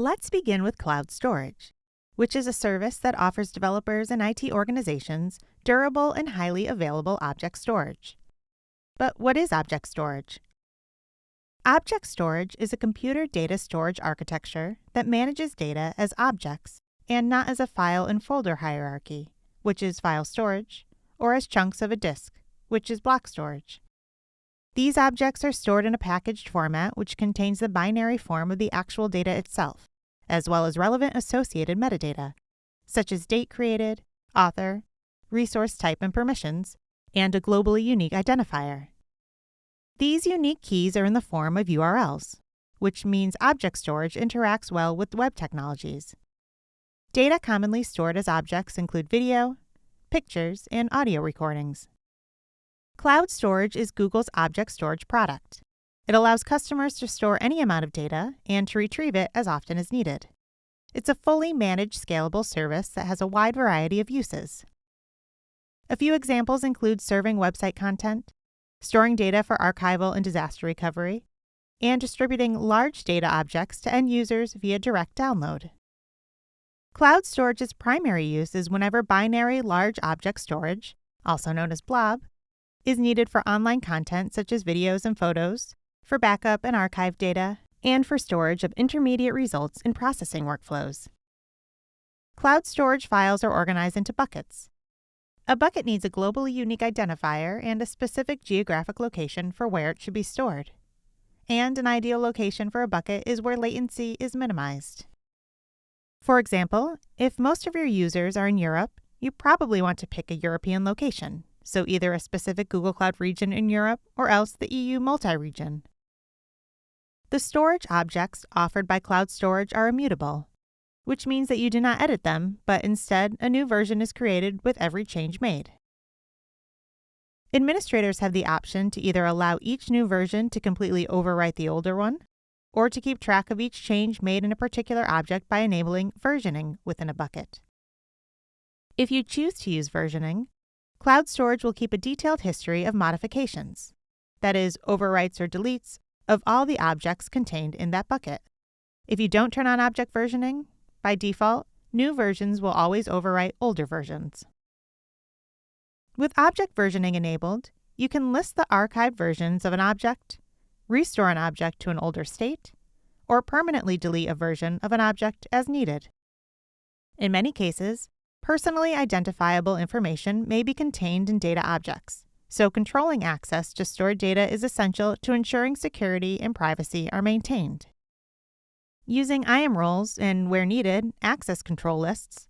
Let's begin with cloud storage, which is a service that offers developers and IT organizations durable and highly available object storage. But what is object storage? Object storage is a computer data storage architecture that manages data as objects and not as a file and folder hierarchy, which is file storage, or as chunks of a disk, which is block storage. These objects are stored in a packaged format which contains the binary form of the actual data itself, as well as relevant associated metadata, such as date created, author, resource type and permissions, and a globally unique identifier. These unique keys are in the form of URLs, which means object storage interacts well with web technologies. Data commonly stored as objects include video, pictures, and audio recordings. Cloud storage is Google's object storage product. It allows customers to store any amount of data and to retrieve it as often as needed. It's a fully managed, scalable service that has a wide variety of uses. A few examples include serving website content, storing data for archival and disaster recovery, and distributing large data objects to end users via direct download. Cloud storage's primary use is whenever binary large object storage, also known as blob, is needed for online content such as videos and photos, for backup and archive data, and for storage of intermediate results in processing workflows. Cloud storage files are organized into buckets. A bucket needs a globally unique identifier and a specific geographic location for where it should be stored. And an ideal location for a bucket is where latency is minimized. For example, if most of your users are in Europe, you probably want to pick a European location, so either a specific Google Cloud region in Europe or else the EU multi-region. The storage objects offered by cloud storage are immutable, which means that you do not edit them, but instead a new version is created with every change made. Administrators have the option to either allow each new version to completely overwrite the older one, or to keep track of each change made in a particular object by enabling versioning within a bucket. If you choose to use versioning, cloud storage will keep a detailed history of modifications, that is, overwrites or deletes, of all the objects contained in that bucket. If you don't turn on object versioning, by default, new versions will always overwrite older versions. With object versioning enabled, you can list the archived versions of an object, restore an object to an older state, or permanently delete a version of an object as needed. In many cases, personally identifiable information may be contained in data objects, so controlling access to stored data is essential to ensuring security and privacy are maintained. Using IAM roles and, where needed, access control lists,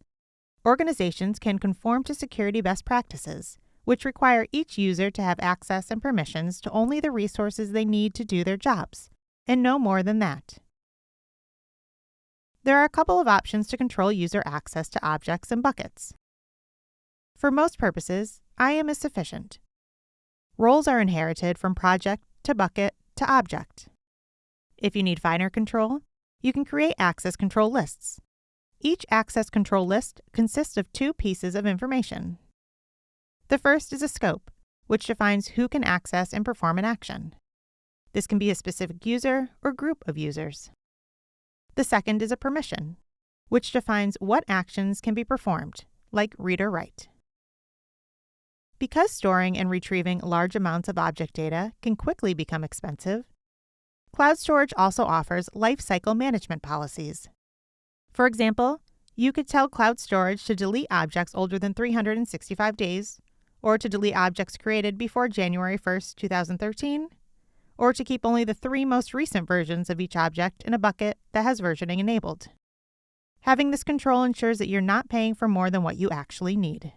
organizations can conform to security best practices, which require each user to have access and permissions to only the resources they need to do their jobs, and no more than that. There are a couple of options to control user access to objects and buckets. For most purposes, IAM is sufficient. Roles are inherited from project to bucket to object. If you need finer control, you can create access control lists. Each access control list consists of two pieces of information. The first is a scope, which defines who can access and perform an action. This can be a specific user or group of users. The second is a permission, which defines what actions can be performed, like read or write. Because storing and retrieving large amounts of object data can quickly become expensive, cloud storage also offers lifecycle management policies. For example, you could tell cloud storage to delete objects older than 365 days, or to delete objects created before January 1st, 2013, or to keep only the 3 most recent versions of each object in a bucket that has versioning enabled. Having this control ensures that you're not paying for more than what you actually need.